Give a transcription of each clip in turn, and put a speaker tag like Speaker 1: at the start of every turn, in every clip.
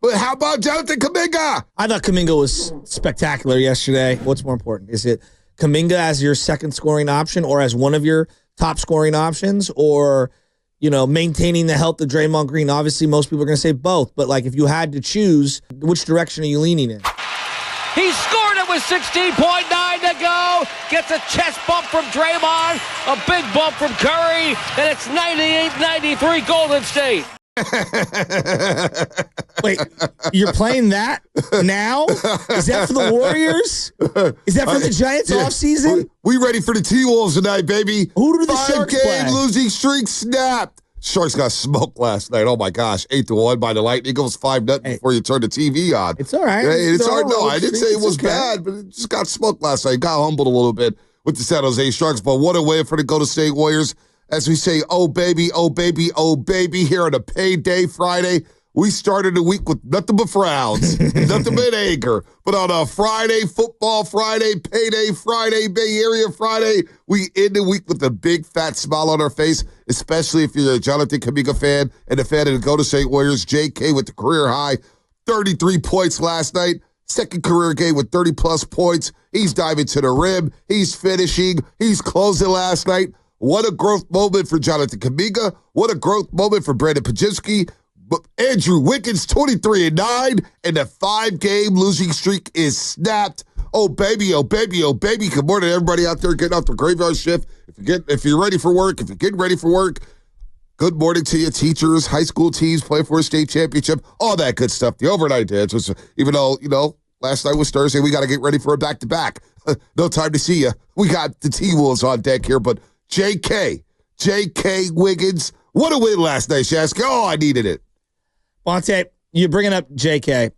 Speaker 1: But how about Jonathan Kuminga?
Speaker 2: I thought Kuminga was spectacular yesterday. What's more important? Is it Kuminga as your second scoring option or as one of your top scoring options, or, maintaining the health of Draymond Green? Obviously, most people are going to say both, but if you had to choose, which direction are you leaning in?
Speaker 3: He scored it with 16.9 to go. Gets a chest bump from Draymond, a big bump from Curry, and it's 98-93 Golden State.
Speaker 2: Wait, you're playing that now? Is that for the Warriors? Is that for the Giants offseason?
Speaker 1: We ready for the T-Wolves tonight, baby.
Speaker 2: Who do the Sharks play?
Speaker 1: 5-game losing streak snapped. Sharks got smoked last night. Oh, my gosh. 8-1 by the Lightning. It was 5-0 before you turned the TV on.
Speaker 2: It's all right.
Speaker 1: Hey, it's all right. No, I didn't say it was bad, but it just got smoked last night. Got humbled a little bit with the San Jose Sharks. But what a way for the Golden State Warriors. As we say, oh, baby, oh, baby, oh, baby, here on a payday Friday. We started the week with nothing but frowns, nothing but anger. But on a Friday, football Friday, payday Friday, Bay Area Friday, we end the week with a big fat smile on our face, especially if you're a Jonathan Kuminga fan and a fan of the Golden State Warriors. JK with the career high, 33 points last night. Second career game with 30-plus points. He's diving to the rim. He's finishing. He's closing last night. What a growth moment for Jonathan Kuminga. What a growth moment for Brandon Pajinski. But Andrew Wiggins, 23-9, and the 5-game losing streak is snapped. Oh, baby, oh, baby, oh, baby. Good morning, everybody out there getting off the graveyard shift. If you're ready for work, if you're getting ready for work, good morning to you, teachers, high school teams, playing for a state championship, all that good stuff. The overnight dance was, even though, last night was Thursday, we got to get ready for a back-to-back. No time to see you. We got the T-Wolves on deck here, but JK Wiggins, what a win last night, Shasky. Oh, I needed it.
Speaker 2: Bonta, you're bringing up JK,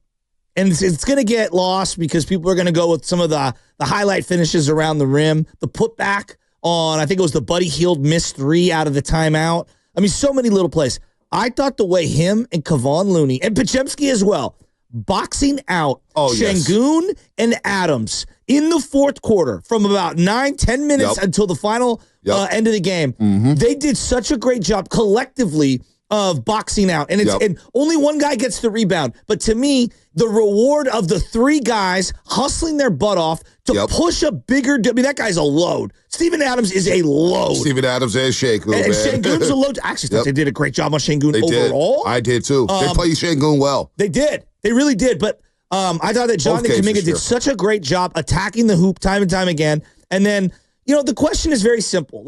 Speaker 2: and it's going to get lost because people are going to go with some of the highlight finishes around the rim, the putback on, I think it was the Buddy Hield missed 3 out of the timeout. I mean, so many little plays. I thought the way him and Kevon Looney, and Podziemski as well, boxing out Şengün and Adams in the fourth quarter from about 9-10 minutes until the final end of the game. Mm-hmm. They did such a great job collectively of boxing out. And and only one guy gets the rebound. But to me, the reward of the 3 guys hustling their butt off to push a bigger, that guy's a load. Steven Adams is a load.
Speaker 1: Steven Adams and Şengün, man.
Speaker 2: And Şengün's a load. I actually thought they did a great job on Şengün overall.
Speaker 1: I did too. They played Şengün well.
Speaker 2: They did. They really did. But I thought that Jonathan Kuminga did such a great job attacking the hoop time and time again. And then, the question is very simple.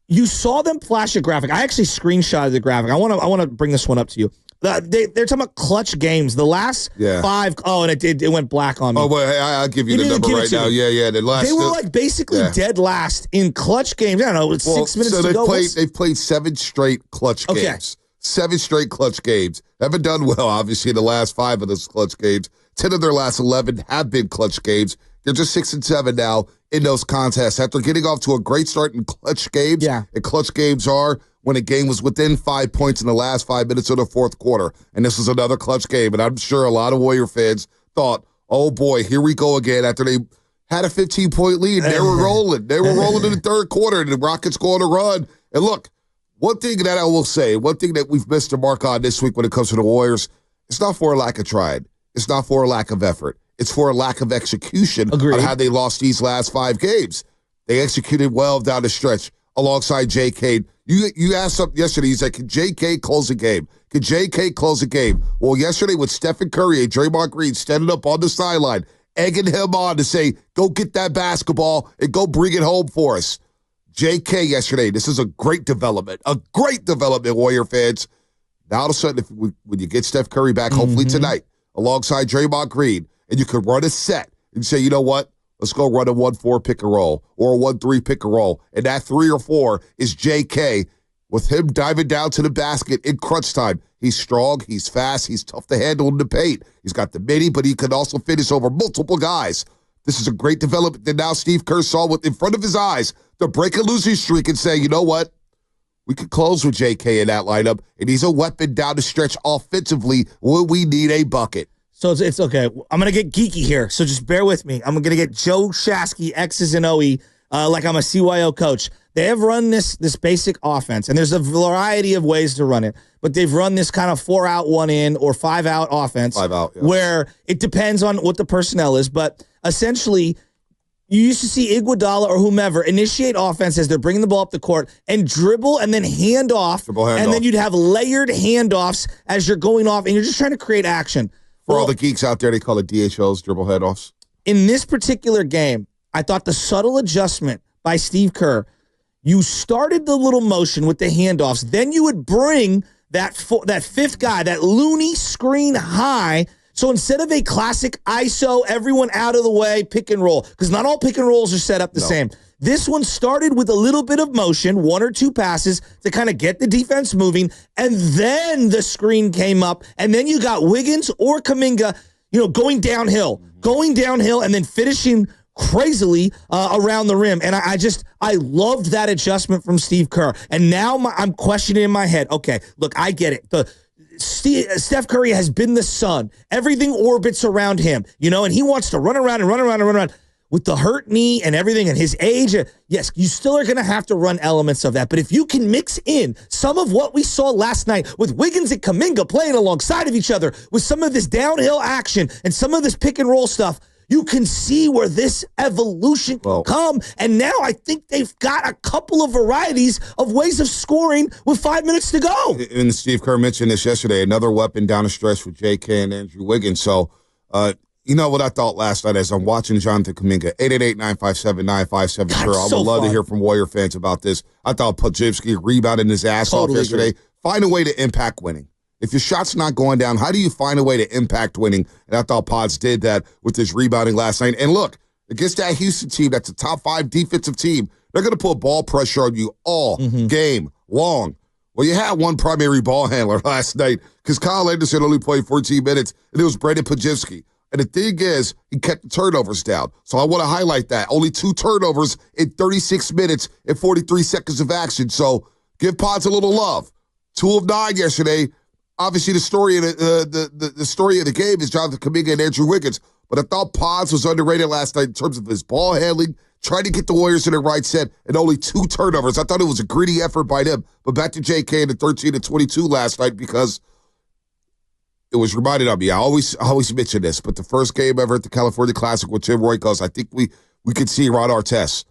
Speaker 2: You saw them flash a graphic. I actually screenshotted the graphic. I want to bring this one up to you. They're talking about clutch games. The last 5. Oh, and it went black on me.
Speaker 1: Oh, well, I'll give you the number right now. Yeah. The last.
Speaker 2: They were basically dead last in clutch games. I don't know. It's 6 minutes to go.
Speaker 1: They've played 7 straight clutch games. 7 straight clutch games. Haven't done well, obviously, in the last 5 of those clutch games. 10 of their last 11 have been clutch games. They're just 6-7 now in those contests. After getting off to a great start in clutch games, and clutch games are when a game was within 5 points in the last 5 minutes of the fourth quarter. And this was another clutch game. And I'm sure a lot of Warrior fans thought, oh, boy, here we go again. After they had a 15-point lead, they were rolling. They were rolling in the third quarter, and the Rockets go on a run. And look, one thing that I will say, one thing that we've missed the mark on this week when it comes to the Warriors, it's not for a lack of trying. It's not for a lack of effort. It's for a lack of execution on how they lost these last 5 games. They executed well down the stretch alongside J.K. You asked something yesterday. He said, can J.K. close a game? Can J.K. close a game? Well, yesterday with Steph and Curry and Draymond Green standing up on the sideline, egging him on to say, go get that basketball and go bring it home for us. J.K. yesterday, this is a great development, Warrior fans. Now, all of a sudden, when you get Steph Curry back, hopefully tonight, alongside Draymond Green, and you could run a set and say, you know what? Let's go run a 1-4 pick and roll or a 1-3 pick and roll. And that 3 or 4 is JK with him diving down to the basket in crunch time. He's strong. He's fast. He's tough to handle in the paint. He's got the midi, but he can also finish over multiple guys. This is a great development that now Steve Kerr saw in front of his eyes to break a losing streak and say, you know what? We could close with JK in that lineup, and he's a weapon down the stretch offensively when we need a bucket.
Speaker 2: So it's okay. I'm going to get geeky here, so just bear with me. I'm going to get Joe Shasky, X's and OE, like I'm a CYO coach. They have run this basic offense, and there's a variety of ways to run it, but they've run this kind of 4 out, 1 in, or 5 out offense.
Speaker 1: 5 out, yeah.
Speaker 2: Where it depends on what the personnel is, but essentially, you used to see Iguodala or whomever initiate offense as they're bringing the ball up the court and dribble and then hand off, then you'd have layered handoffs as you're going off, and you're just trying to create action.
Speaker 1: For all the geeks out there, they call it DHOs, dribble handoffs. In
Speaker 2: this particular game, I thought the subtle adjustment by Steve Kerr, you started the little motion with the handoffs, then you would bring that fifth guy, that loony screen high. So instead of a classic ISO, everyone out of the way, pick and roll, because not all pick and rolls are set up the same. This one started with a little bit of motion, 1 or 2 passes to kind of get the defense moving, and then the screen came up, and then you got Wiggins or Kuminga, going downhill, and then finishing crazily around the rim. And I loved that adjustment from Steve Kerr. And now I'm questioning in my head, okay, look, I get it. Steph Curry has been the sun. Everything orbits around him, and he wants to run around. With the hurt knee and everything and his age, yes, you still are going to have to run elements of that. But if you can mix in some of what we saw last night with Wiggins and Kuminga playing alongside of each other, with some of this downhill action and some of this pick and roll stuff, you can see where this evolution can come. And now I think they've got a couple of varieties of ways of scoring with 5 minutes to go.
Speaker 1: And Steve Kerr mentioned this yesterday, another weapon down the stretch with J.K. and Andrew Wiggins. So, you know what I thought last night as I'm watching Jonathan Kuminga, 888-957-9573. I would love to hear from Warrior fans about this. I thought Podziemski rebounded his ass off yesterday. Find a way to impact winning. If your shot's not going down, how do you find a way to impact winning? And I thought Pods did that with his rebounding last night. And look, against that Houston team, that's a top 5 defensive team, they're going to put ball pressure on you all game long. Well, you had one primary ball handler last night because Kyle Anderson only played 14 minutes, and it was Brandon Podziemski. And the thing is, he kept the turnovers down. So I want to highlight that. Only 2 turnovers in 36 minutes and 43 seconds of action. So give Pods a little love. 2 of 9 yesterday. Obviously, the story of the story of the game is Jonathan Kuminga and Andrew Wiggins. But I thought Pods was underrated last night in terms of his ball handling, trying to get the Warriors in the right set, and only 2 turnovers. I thought it was a gritty effort by them. But back to J.K. and the 13-22 last night, because it was reminded of me. I always mention this, but the first game ever at the California Classic with Tim Roykos, I think we could see Ron Artest.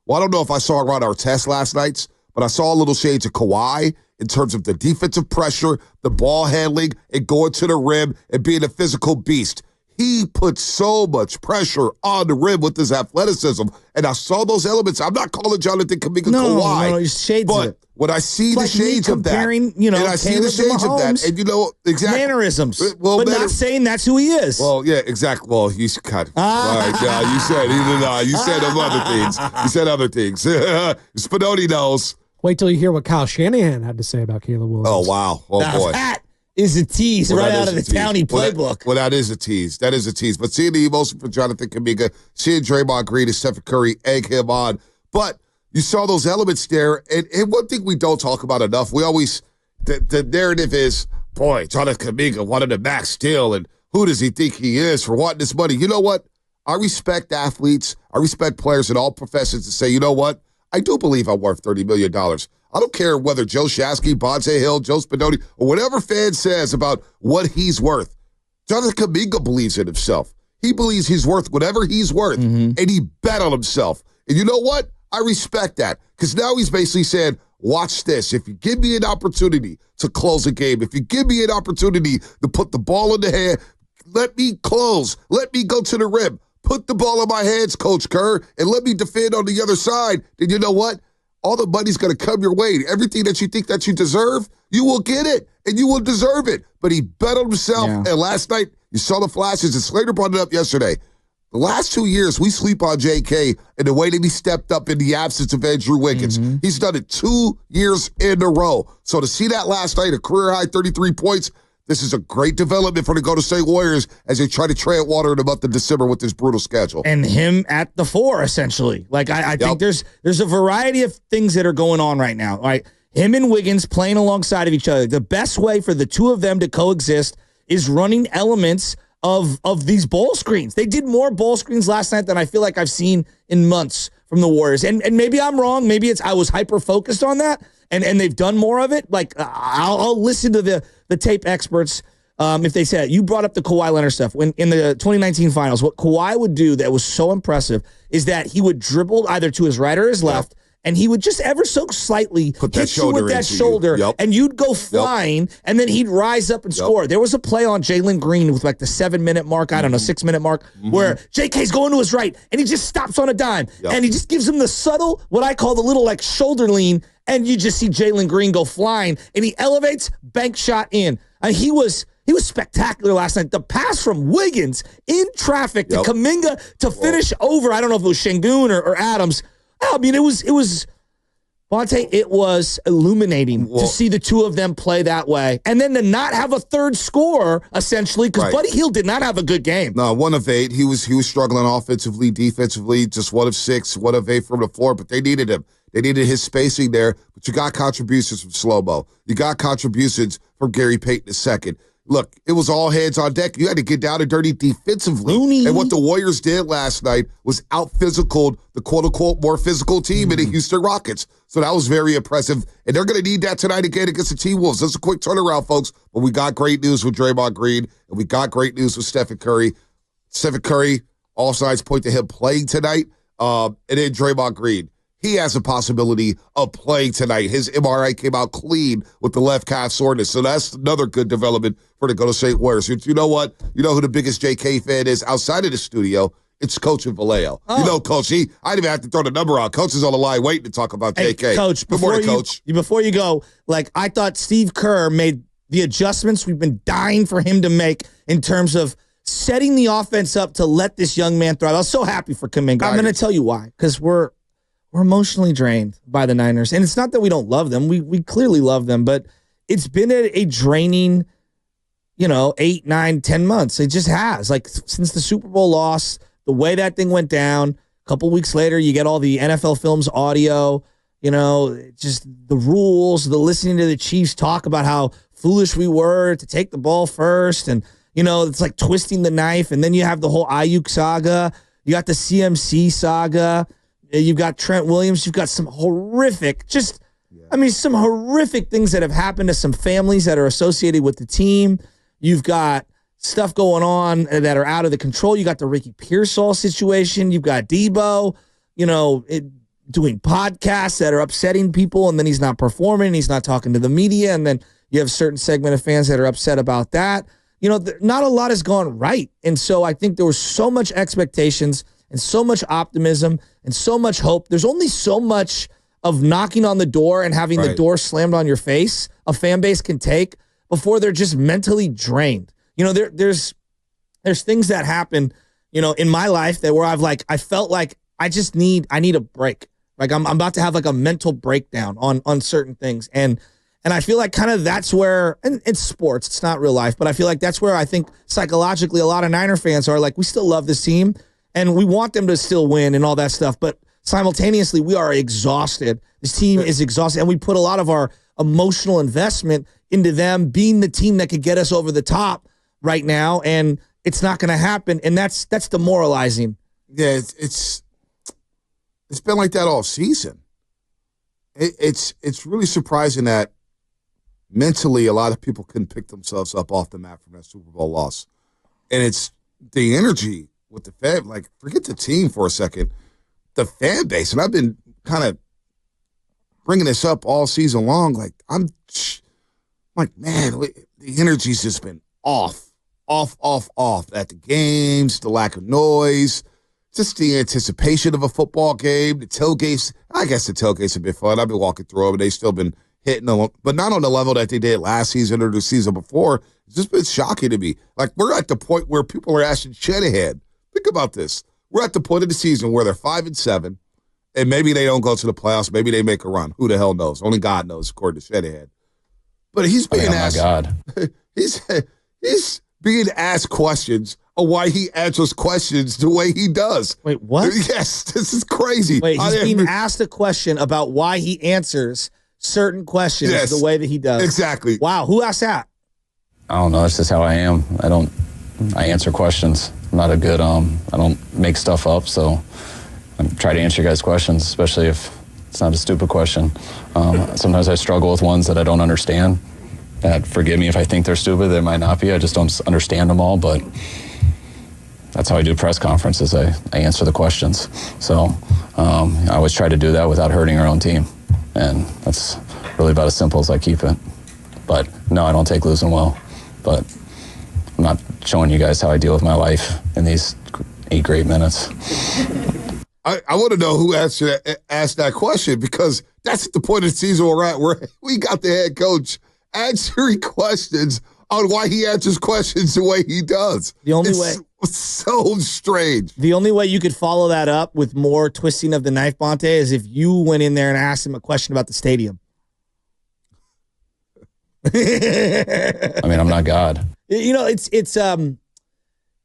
Speaker 1: Well, I don't know if I saw Ron Artest last night, but I saw a little shades of Kawhi in terms of the defensive pressure, the ball handling, and going to the rim and being a physical beast. He put so much pressure on the rim with his athleticism, and I saw those elements. I'm not calling Jonathan Kuminga Kawhi,
Speaker 2: no, shades of it.
Speaker 1: When I see the shades of that, and I see the shades of that, and exactly
Speaker 2: mannerisms, but not saying that's who he is.
Speaker 1: Well, yeah, exactly. Well, he's kind of right. Yeah, you said other things. You said other things. Spinoni knows.
Speaker 4: Wait till you hear what Kyle Shanahan had to say about Caleb Williams.
Speaker 1: Oh wow! Oh boy.
Speaker 2: That is a tease right out of the Townie playbook.
Speaker 1: Well, that is a tease. That is a tease. But seeing the emotion for Jonathan Kuminga, seeing Draymond Green and Steph Curry egg him on, but you saw those elements there. And one thing we don't talk about enough, we always, the narrative is, boy, Jonathan Kuminga wanted a max deal, and who does he think he is for wanting this money? You know what? I respect athletes. I respect players in all professions to say, you know what? I do believe I'm worth $30 million. I don't care whether Joe Shasky, Bonta Hill, Joe Spinoni, or whatever fan says about what he's worth. Jonathan Kuminga believes in himself. He believes he's worth whatever he's worth, and he bet on himself. And you know what? I respect that, because now he's basically saying, watch this. If you give me an opportunity to close a game, if you give me an opportunity to put the ball in the hand, let me close. Let me go to the rim. Put the ball in my hands, Coach Kerr, and let me defend on the other side. Then you know what? All the money's going to come your way. Everything that you think that you deserve, you will get it, and you will deserve it. But he bet on himself, and last night, you saw the flashes, and Slater brought it up yesterday. The last 2 years, we sleep on J.K. and the way that he stepped up in the absence of Andrew Wiggins. He's done it 2 years in a row. So to see that last night, a career-high 33 points, this is a great development for the Golden State Warriors as they try to tread water in the month of December with this brutal schedule.
Speaker 2: And him at the 4, essentially. Like, I think there's a variety of things that are going on right now. Right? Him and Wiggins playing alongside of each other. The best way for the two of them to coexist is running elements of these ball screens. They did more ball screens last night than I feel like I've seen in months from the Warriors. And maybe I'm wrong. Maybe I was hyper-focused on that, and they've done more of it. Like, I'll listen to the tape experts if they say it. You brought up the Kawhi Leonard stuff. When in the 2019 finals, what Kawhi would do that was so impressive is that he would dribble either to his right or his left, and he would just ever so slightly hit you with that shoulder, and you'd go flying, and then he'd rise up and score. There was a play on Jalen Green with like the 7-minute mark, I don't know, 6-minute mark, where JK's going to his right, and he just stops on a dime, and he just gives him the subtle, what I call the little like shoulder lean, and you just see Jalen Green go flying, and he elevates, bank shot in. And he was spectacular last night. The pass from Wiggins in traffic to Kuminga to finish over, I don't know if it was Şengün or Adams. I mean, it was Bonta, it was illuminating to see the two of them play that way. And then to not have a third scorer, essentially, because Buddy Hield did not have a good game.
Speaker 1: No, 1 of 8. He was struggling offensively, defensively, just 1 of 6, 1 of 8 from the floor, but they needed him. They needed his spacing there, but you got contributions from Slow-Mo. You got contributions from Gary Payton II. Look, it was all hands on deck. You had to get down and dirty defensively.
Speaker 2: Looney.
Speaker 1: And what the Warriors did last night was out-physicaled the quote-unquote more physical team in the Houston Rockets. So that was very impressive. And they're going to need that tonight again against the T-Wolves. That's a quick turnaround, folks. But we got great news with Draymond Green, and we got great news with Stephen Curry. Stephen Curry, all signs point to him playing tonight. And then Draymond Green. He has a possibility of playing tonight. His MRI came out clean with the left calf soreness. So that's another good development for the Golden State Warriors. You know what? You know who the biggest JK fan is outside of the studio? It's Coach and Vallejo. You know, Coach, I didn't even have to throw the number out. Coach is on the line waiting to talk about JK.
Speaker 2: Hey, Coach,
Speaker 1: good morning, Coach.
Speaker 2: Before you go, like, I thought Steve Kerr made the adjustments we've been dying for him to make in terms of setting the offense up to let this young man thrive. I was so happy for Kuminga. I'm going to tell you why. Because we're emotionally drained by the Niners. And it's not that we don't love them. We clearly love them, but it's been a draining, 8, 9, 10 months. It just has. Like, since the Super Bowl loss, the way that thing went down, a couple weeks later, you get all the NFL Films audio, just the rules, the listening to the Chiefs talk about how foolish we were to take the ball first. And, it's like twisting the knife. And then you have the whole Ayuk saga. You got the CMC saga. You've got Trent Williams. You've got some horrific, some horrific things that have happened to some families that are associated with the team. You've got stuff going on that are out of the control. You got the Ricky Pearsall situation. You've got Debo, doing podcasts that are upsetting people, and then he's not performing. He's not talking to the media, and then you have a certain segment of fans that are upset about that. Not a lot has gone right, and so I think there was so much expectations and so much optimism and so much hope. There's only so much of knocking on the door and having the door slammed on your face a fan base can take before they're just mentally drained. There's things that happen, in my life that where I felt like I need a break. Like I'm about to have like a mental breakdown on certain things. And I feel like kind of that's where, and it's sports, it's not real life, but I feel like that's where I think psychologically a lot of Niner fans are like, we still love this team. And we want them to still win and all that stuff. But simultaneously, we are exhausted. This team is exhausted. And we put a lot of our emotional investment into them being the team that could get us over the top right now. And it's not going to happen. And that's demoralizing.
Speaker 1: Yeah, it's been like that all season. It's really surprising that mentally a lot of people couldn't pick themselves up off the mat from that Super Bowl loss. And it's the energy with the fan, like, forget the team for a second, the fan base, and I've been kind of bringing this up all season long, like, I'm like, man, the energy's just been off at the games, the lack of noise, just the anticipation of a football game, the tailgates. I guess the tailgates have been fun. I've been walking through them, and they've still been hitting them, but not on the level that they did last season or the season before. It's just been shocking to me. Like, we're at the point where people are asking Shanahan, think about this. We're at the point of the season where they're 5-7, and maybe they don't go to the playoffs. Maybe they make a run. Who the hell knows? Only God knows, according to Shanahan. But he's being asked. Oh my God. He's being asked questions of why he answers questions the way he does.
Speaker 2: Wait, what?
Speaker 1: Yes, this is crazy.
Speaker 2: Wait, he's being asked a question about why he answers certain questions the way that he does.
Speaker 1: Exactly.
Speaker 2: Wow, who asked that?
Speaker 5: I don't know. That's just how I am. I answer questions. I'm not a good, I don't make stuff up, so try to answer you guys' questions, especially if it's not a stupid question. Sometimes I struggle with ones that I don't understand. Forgive me if I think they're stupid. They might not be. I just don't understand them all, but that's how I do press conferences. I answer the questions. So I always try to do that without hurting our own team. And that's really about as simple as I keep it. But no, I don't take losing well. But I'm not showing you guys how I deal with my life in these 8 great minutes.
Speaker 1: I want to know who asked that question, because that's the point of the season we're at, where we got the head coach answering questions on why he answers questions the way he does.
Speaker 2: The only way.
Speaker 1: So strange.
Speaker 2: The only way you could follow that up with more twisting of the knife, Bonta, is if you went in there and asked him a question about the stadium.
Speaker 5: I mean, I'm not God.
Speaker 2: You know, it's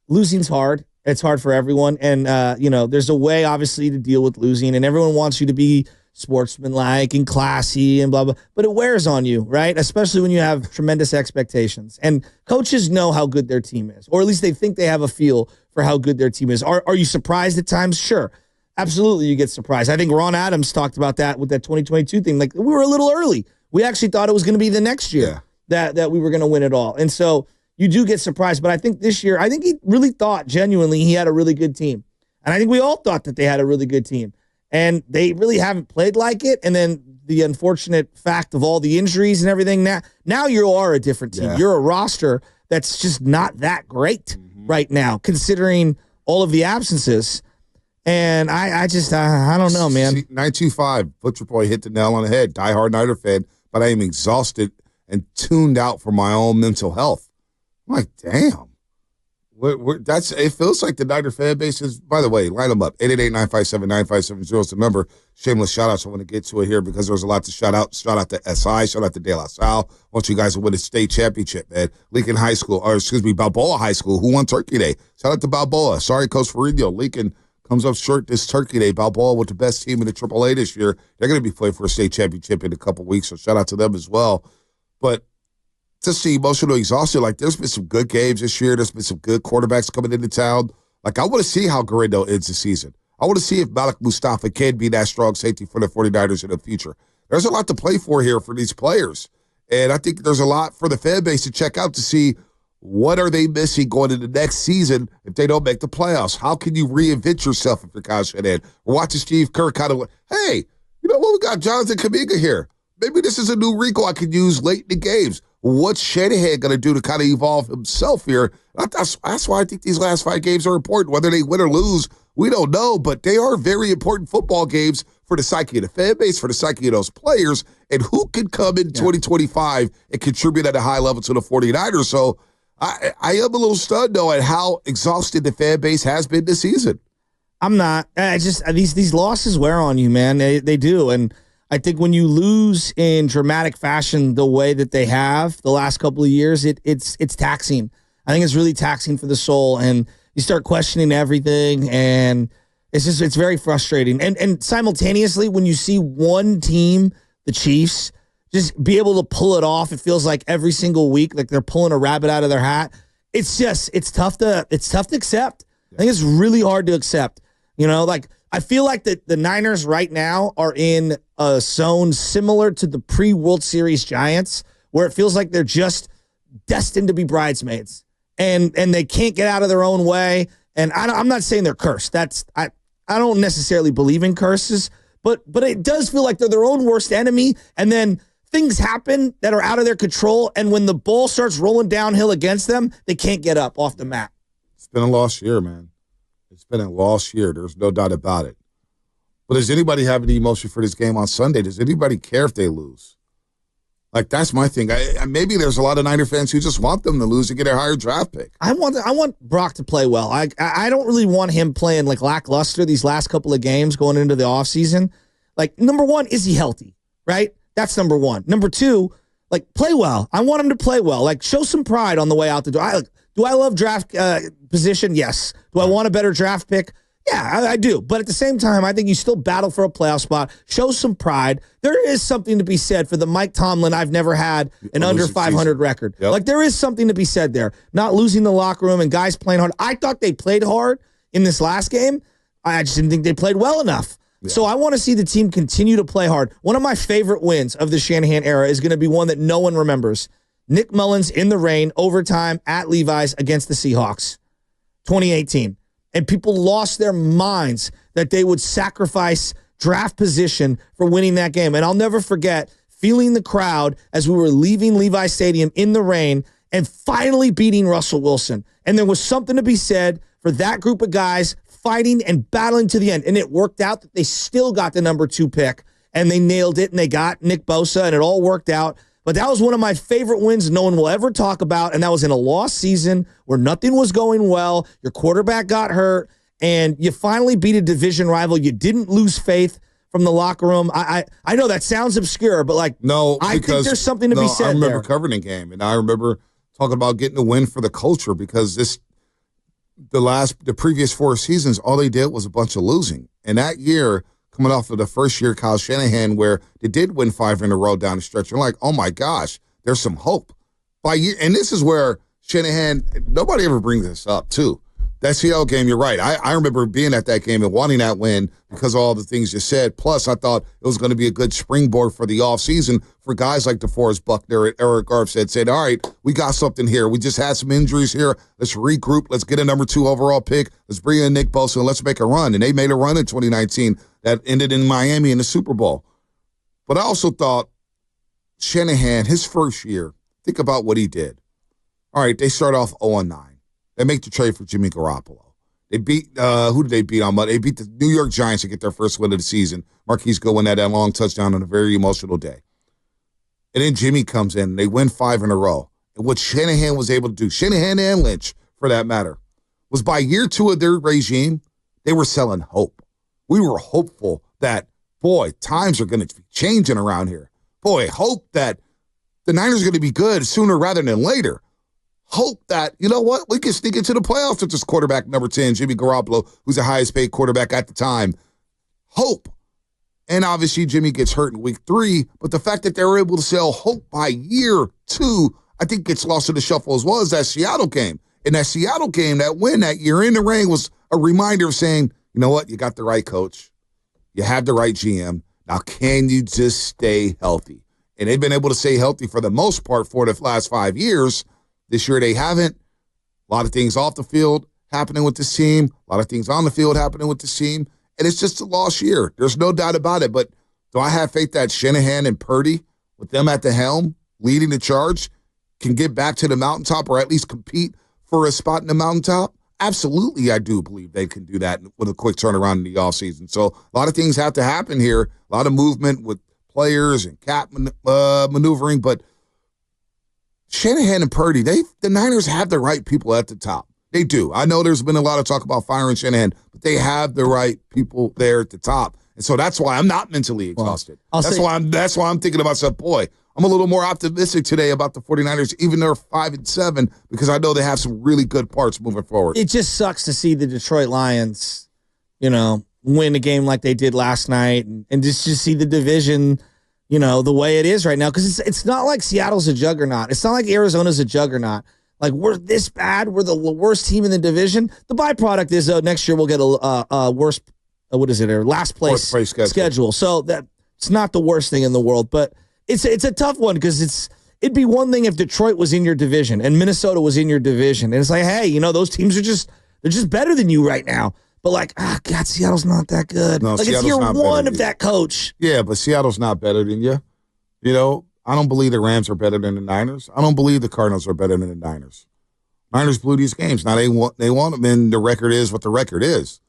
Speaker 2: losing's hard. It's hard for everyone. And, there's a way, obviously, to deal with losing. And everyone wants you to be sportsmanlike and classy and blah, blah. But it wears on you, right? Especially when you have tremendous expectations. And coaches know how good their team is. Or at least they think they have a feel for how good their team is. Are you surprised at times? Sure. Absolutely, you get surprised. I think Ron Adams talked about that with that 2022 thing. Like, we were a little early. We actually thought it was going to be the next year that we were going to win it all. And so you do get surprised. But I think this year, I think he really thought genuinely he had a really good team. And I think we all thought that they had a really good team. And they really haven't played like it. And then the unfortunate fact of all the injuries and everything, now you are a different team. Yeah. You're a roster that's just not that great right now, considering all of the absences. And I don't know, man.
Speaker 1: 925, Butcher Boy hit the nail on the head. Diehard Niner fan, but I am exhausted and tuned out for my own mental health. I'm like, damn. It feels like the Niner fan base is, by the way, line them up. 888-957-9570 is the number. Shameless shout-outs. I want to get to it here because there's a lot to shout out. Shout out to SI. Shout out to De La Salle. I want you guys to win a state championship, man. Lincoln High School, Balboa High School, who won Turkey Day. Shout out to Balboa. Sorry, Coach Ferrino. Lincoln comes up short this Turkey Day. Balboa with the best team in the AAA this year. They're going to be playing for a state championship in a couple weeks, so shout out to them as well. But to see emotional exhaustion, like there's been some good games this year. There's been some good quarterbacks coming into town. Like I want to see how Garrido ends the season. I want to see if Malik Mustafa can be that strong safety for the 49ers in the future. There's a lot to play for here for these players. And I think there's a lot for the fan base to check out to see what are they missing going into the next season if they don't make the playoffs. How can you reinvent yourself if you're Kyle Shanahan? We're watching Steve Kerr kind of, hey, you know what? We got Jonathan Kuminga here. Maybe this is a new Rico I could use late in the games. What's Shanahan going to do to kind of evolve himself here? That's why I think these last 5 games are important. Whether they win or lose, we don't know, but they are very important football games for the psyche of the fan base, for the psyche of those players, and who can come in 2025 and contribute at a high level to the 49ers. So I am a little stunned, though, at how exhausted the fan base has been this season.
Speaker 2: I'm not. These losses wear on you, man. They do, and I think when you lose in dramatic fashion the way that they have the last couple of years, it's taxing. I think it's really taxing for the soul, and you start questioning everything, and it's very frustrating. And simultaneously, when you see one team, the Chiefs, just be able to pull it off, it feels like every single week, like they're pulling a rabbit out of their hat. It's tough to accept. I think it's really hard to accept. You know, like I feel like the Niners right now are in a zone similar to the pre-World Series Giants, where it feels like they're just destined to be bridesmaids, and they can't get out of their own way. And I'm not saying they're cursed. I don't necessarily believe in curses, but it does feel like they're their own worst enemy. And then things happen that are out of their control, and when the ball starts rolling downhill against them, they can't get up off the mat.
Speaker 1: It's been a lost year, man. It's been a lost year. There's no doubt about it. But does anybody have any emotion for this game on Sunday? Does anybody care if they lose? Like, that's my thing. Maybe there's a lot of Niner fans who just want them to lose to get a higher draft pick.
Speaker 2: I want Brock to play well. I don't really want him playing like lackluster these last couple of games going into the offseason. Like, number one, is he healthy, right? That's number one. Number two, like, play well. I want him to play well. Like, show some pride on the way out the door. Do I love draft position? Yes. Do I want a better draft pick? Yeah, I do. But at the same time, I think you still battle for a playoff spot. Show some pride. There is something to be said for the Mike Tomlin, I've never had an under 500 record. Yep. Like, there is something to be said there. Not losing the locker room and guys playing hard. I thought they played hard in this last game. I just didn't think they played well enough. Yeah. So I want to see the team continue to play hard. One of my favorite wins of the Shanahan era is going to be one that no one remembers. Nick Mullins in the rain, overtime at Levi's against the Seahawks, 2018. And people lost their minds that they would sacrifice draft position for winning that game. And I'll never forget feeling the crowd as we were leaving Levi Stadium in the rain and finally beating Russell Wilson. And there was something to be said for that group of guys fighting and battling to the end. And it worked out that they still got the number 2 pick, and they nailed it, and they got Nick Bosa, and it all worked out. But that was one of my favorite wins no one will ever talk about, and that was in a lost season where nothing was going well. Your quarterback got hurt, and you finally beat a division rival. You didn't lose faith from the locker room. I know that sounds obscure, but I think there's something to be said there.
Speaker 1: I remember covering the game, and I remember talking about getting a win for the culture because the previous 4 seasons, all they did was a bunch of losing. And that year, coming off of the first year, Kyle Shanahan, where they did win 5 in a row down the stretch, you're like, oh my gosh, there's some hope. And this is where Shanahan, nobody ever brings this up, too. That Seattle game, you're right. I remember being at that game and wanting that win because of all the things you said. Plus, I thought it was going to be a good springboard for the offseason for guys like DeForest Buckner and Eric Armstead said, all right, we got something here. We just had some injuries here. Let's regroup. Let's get a number 2 overall pick. Let's bring in Nick Bosa and let's make a run. And they made a run in 2019 that ended in Miami in the Super Bowl. But I also thought Shanahan, his first year, think about what he did. All right, they start off 0-9. They make the trade for Jimmy Garoppolo. They beat, who did they beat on Monday? They beat the New York Giants to get their first win of the season. Marquise Goodwin had that long touchdown on a very emotional day. And then Jimmy comes in, and they win 5 in a row. And what Shanahan was able to do, Shanahan and Lynch, for that matter, was by year 2 of their regime, they were selling hope. We were hopeful that, boy, times are going to be changing around here. Boy, hope that the Niners are going to be good sooner rather than later. Hope that, you know what, we can sneak into the playoffs with this quarterback number 10, Jimmy Garoppolo, who's the highest paid quarterback at the time. Hope. And obviously Jimmy gets hurt in week 3, but the fact that they were able to sell hope by year 2, I think gets lost in the shuffle as well as that Seattle game. And that Seattle game, that win that year in the rain was a reminder of saying, you know what, you got the right coach. You have the right GM. Now can you just stay healthy? And they've been able to stay healthy for the most part for the last 5 years. This year they haven't. A lot of things off the field happening with this team. A lot of things on the field happening with this team. And it's just a lost year. There's no doubt about it. But do I have faith that Shanahan and Purdy, with them at the helm, leading the charge, can get back to the mountaintop or at least compete for a spot in the mountaintop? Absolutely, I do believe they can do that with a quick turnaround in the offseason. So a lot of things have to happen here. A lot of movement with players and cap maneuvering. But Shanahan and Purdy, the Niners have the right people at the top. They do. I know there's been a lot of talk about firing Shanahan, but they have the right people there at the top. And so that's why I'm not mentally exhausted. That's why I'm thinking about myself, boy, I'm a little more optimistic today about the 49ers, even though they're 5-7, because I know they have some really good parts moving forward.
Speaker 2: It just sucks to see the Detroit Lions, win a game like they did last night and just see the division the way it is right now, because it's not like Seattle's a juggernaut. It's not like Arizona's a juggernaut. Like, we're this bad. We're the worst team in the division. The byproduct is, next year we'll get a worse, last place schedule. So it's not the worst thing in the world, but it's a tough one because it'd be one thing if Detroit was in your division and Minnesota was in your division. And it's like, hey, those teams they're just better than you right now. But God, Seattle's not that good. No, it's year 1 of that coach.
Speaker 1: Yeah, but Seattle's not better than you. I don't believe the Rams are better than the Niners. I don't believe the Cardinals are better than the Niners. Niners blew these games. Now they want them, and the record is what the record is.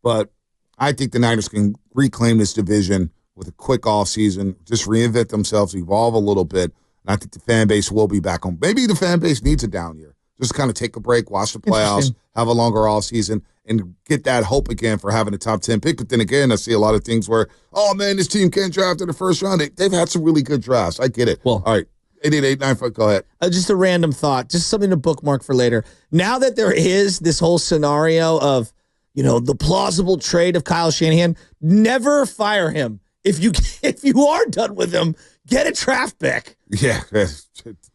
Speaker 1: But I think the Niners can reclaim this division with a quick offseason, just reinvent themselves, evolve a little bit, and I think the fan base will be back on. Maybe the fan base needs a down year. Just kind of take a break, watch the playoffs, have a longer offseason, and get that hope again for having a top 10 pick. But then again, I see a lot of things where, oh, man, this team can't draft in the first round. They've had some really good drafts. I get it. Well, all right, 888-95, go ahead.
Speaker 2: Just a random thought, just something to bookmark for later. Now that there is this whole scenario of, the plausible trade of Kyle Shanahan, never fire him. If you are done with him, Get a draft pick.
Speaker 1: Yeah,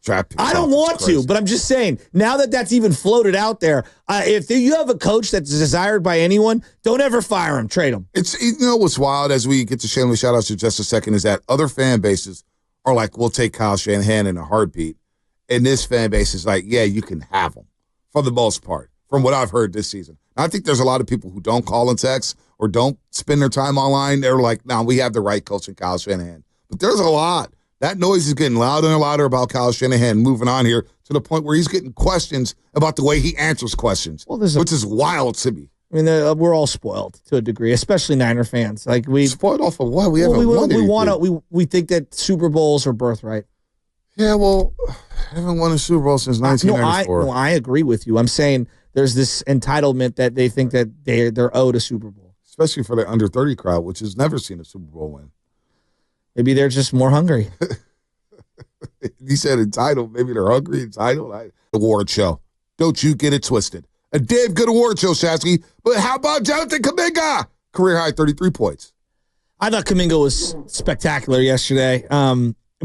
Speaker 1: draft pick.
Speaker 2: I don't want to, but I'm just saying, now that that's even floated out there, if you have a coach that's desired by anyone, don't ever fire him. Trade him.
Speaker 1: What's wild as we get to shameless shout-outs in just a second is that other fan bases are like, we'll take Kyle Shanahan in a heartbeat. And this fan base is like, yeah, you can have him for the most part, from what I've heard this season. I think there's a lot of people who don't call and text or don't spend their time online. They're like, no, we have the right coach in Kyle Shanahan. But there's a lot. That noise is getting louder and louder about Kyle Shanahan moving on here to the point where he's getting questions about the way he answers questions, which is wild to me.
Speaker 2: I mean, we're all spoiled to a degree, especially Niner fans. Like
Speaker 1: spoiled off of what? We haven't won anything.
Speaker 2: We think that Super Bowls are birthright.
Speaker 1: Yeah, well, I haven't won a Super Bowl since 1994.
Speaker 2: I agree with you. I'm saying there's this entitlement that they think that they're owed a Super Bowl.
Speaker 1: Especially for the under 30 crowd, which has never seen a Super Bowl win.
Speaker 2: Maybe they're just more hungry.
Speaker 1: He said entitled. Maybe they're hungry, entitled. Award show. Don't you get it twisted. A damn good award show, Shasky. But how about Jonathan Kuminga? Career high 33 points.
Speaker 2: I thought Kuminga was spectacular yesterday.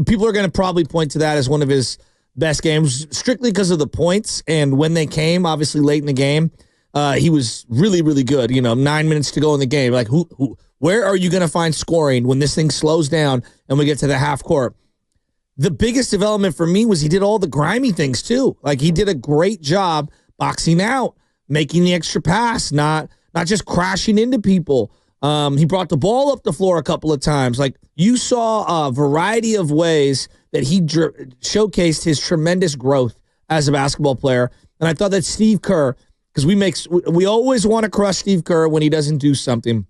Speaker 2: People are going to probably point to that as one of his best games, strictly because of the points. And when they came, obviously late in the game, he was really, really good. 9 minutes to go in the game. Like, where are you going to find scoring when this thing slows down and we get to the half court? The biggest development for me was he did all the grimy things too. Like, he did a great job boxing out, making the extra pass, not just crashing into people. He brought the ball up the floor a couple of times. Like, you saw a variety of ways that he showcased his tremendous growth as a basketball player. And I thought that Steve Kerr, because we always want to crush Steve Kerr when he doesn't do something.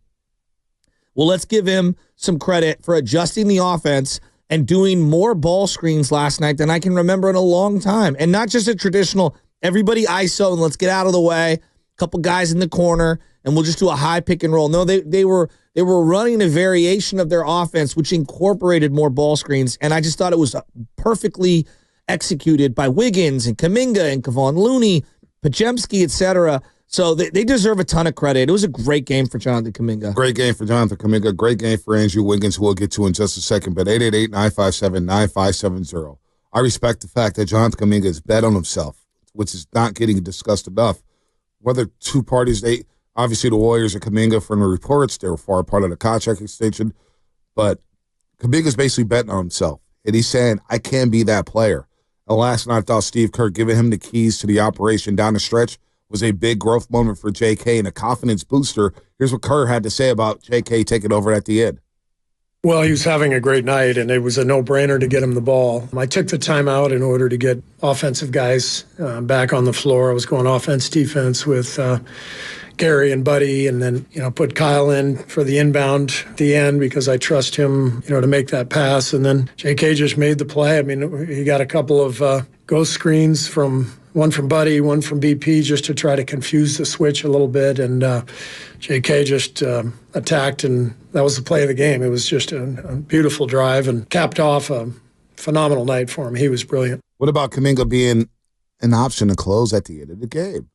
Speaker 2: Well, let's give him some credit for adjusting the offense and doing more ball screens last night than I can remember in a long time. And not just a traditional, everybody ISO and let's get out of the way, a couple guys in the corner, and we'll just do a high pick and roll. No, they were running a variation of their offense, which incorporated more ball screens. And I just thought it was perfectly executed by Wiggins and Kuminga and Kevon Looney, Pajemski, etc. So they deserve a ton of credit. It was a great game for Jonathan Kuminga.
Speaker 1: Great game for Jonathan Kuminga. Great game for Andrew Wiggins, who we'll get to in just a second. But 888-957-9570. I respect the fact that Jonathan Kuminga has bet on himself, which is not getting discussed enough. Whether two parties, obviously the Warriors and Kuminga, from the reports, they were far part of the contract extension. But Kuminga's basically betting on himself. And he's saying, I can be that player. And last night I thought Steve Kerr giving him the keys to the operation down the stretch was a big growth moment for J.K. and a confidence booster. Here's what Kerr had to say about J.K. taking over at the end.
Speaker 6: Well, he was having a great night, and it was a no-brainer to get him the ball. I took the timeout in order to get offensive guys back on the floor. I was going offense, defense with Gary and Buddy, and then put Kyle in for the inbound at the end because I trust him to make that pass. And then J.K. just made the play. I mean, he got a couple of ghost screens one from Buddy, one from BP, just to try to confuse the switch a little bit. And J.K. just attacked, and that was the play of the game. It was just a beautiful drive and capped off a phenomenal night for him. He was brilliant.
Speaker 1: What about Kuminga being an option to close at the end of the game?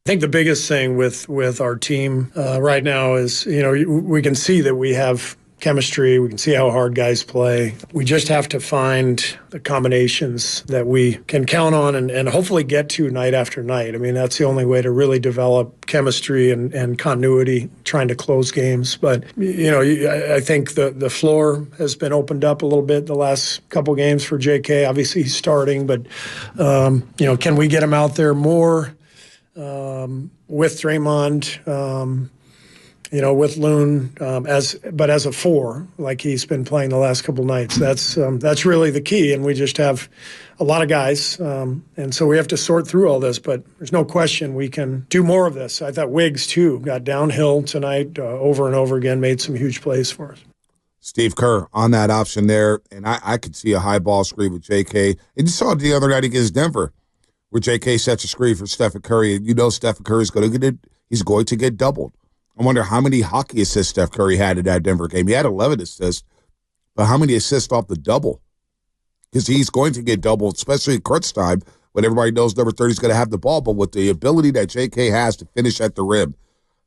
Speaker 6: I think the biggest thing with our team right now is, we can see that we have chemistry. We can see how hard guys play. We just have to find the combinations that we can count on and hopefully get to night after night. I mean, that's the only way to really develop chemistry and continuity trying to close games. But, I think the floor has been opened up a little bit the last couple games for JK. Obviously, he's starting, but, can we get him out there more with Draymond, with Loon as a four, like he's been playing the last couple nights. That's really the key, and we just have a lot of guys, and so we have to sort through all this. But there's no question we can do more of this. I thought Wiggs too got downhill tonight over and over again, made some huge plays for us.
Speaker 1: Steve Kerr on that option there, and I could see a high ball screen with J.K. And you saw it the other night against Denver, where J.K. sets a screen for Stephen Curry, and Stephen Curry is going to get it. He's going to get doubled. I wonder how many hockey assists Steph Curry had in that Denver game. He had 11 assists, but how many assists off the double? Because he's going to get doubled, especially at crunch time when everybody knows number 30 is going to have the ball. But with the ability that J.K. has to finish at the rim,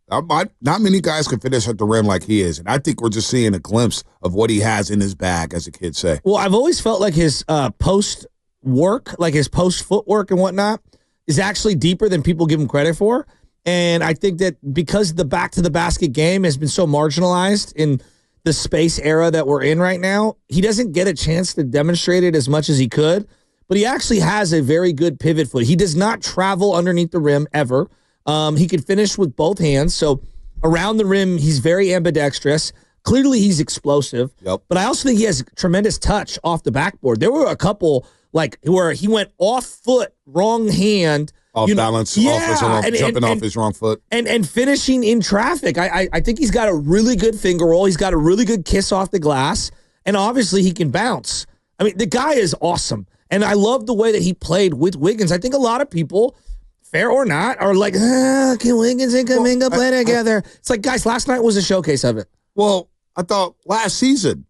Speaker 1: Not many guys can finish at the rim like he is, and I think we're just seeing a glimpse of what he has in his bag, as the kids say.
Speaker 2: Well, I've always felt like his post work, like his post footwork and whatnot, is actually deeper than people give him credit for. And I think that because the back to the basket game has been so marginalized in the space era that we're in right now, he doesn't get a chance to demonstrate it as much as he could. But he actually has a very good pivot foot. He does not travel underneath the rim ever. He can finish with both hands. So around the rim, he's very ambidextrous. Clearly, he's explosive.
Speaker 1: Yep.
Speaker 2: But I also think he has tremendous touch off the backboard. There were a couple like where he went off foot, wrong hand.
Speaker 1: Off balance, jumping off his wrong foot.
Speaker 2: And finishing in traffic. I think he's got a really good finger roll. He's got a really good kiss off the glass. And obviously, he can bounce. I mean, the guy is awesome. And I love the way that he played with Wiggins. I think a lot of people, fair or not, are like, can Wiggins and Kuminga play together? It's like, guys, last night was a showcase of it.
Speaker 1: Well, I thought last season,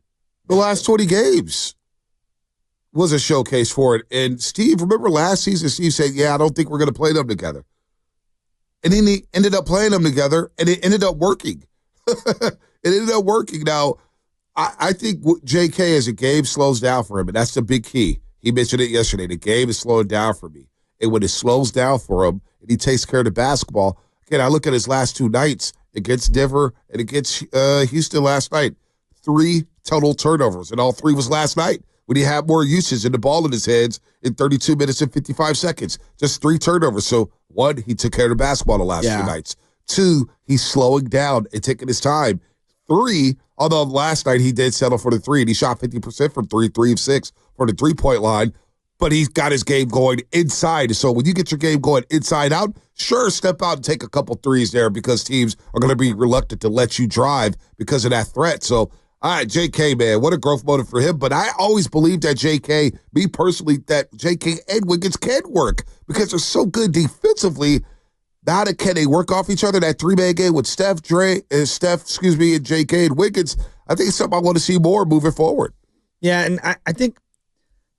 Speaker 1: the last 20 games was a showcase for it. And Steve, remember last season, Steve said, I don't think we're going to play them together. And then he ended up playing them together, and it ended up working. It ended up working. Now, I think JK, as a game slows down for him, and that's the big key. He mentioned it yesterday. The game is slowing down for me. And when it slows down for him and he takes care of the basketball, again, I look at his last two nights against Denver and against Houston last night. 3 total turnovers, and all 3 was last night when he had more usage and the ball in his hands in 32 minutes and 55 seconds. Just 3 turnovers. So, 1, he took care of the basketball the last 2 nights. 2, he's slowing down and taking his time. 3, although last night he did settle for the 3, and he shot 50% from 3 of 6 for the 3-point line, but he's got his game going inside. So when you get your game going inside out, sure, step out and take a couple threes there because teams are going to be reluctant to let you drive because of that threat. So, all right, JK, man, what a growth motive for him. But I always believed that JK, me personally, that JK and Wiggins can work because they're so good defensively. Now that can they work off each other, that 3-man game with Steph, and JK and Wiggins, I think it's something I want to see more moving forward.
Speaker 2: Yeah, and I think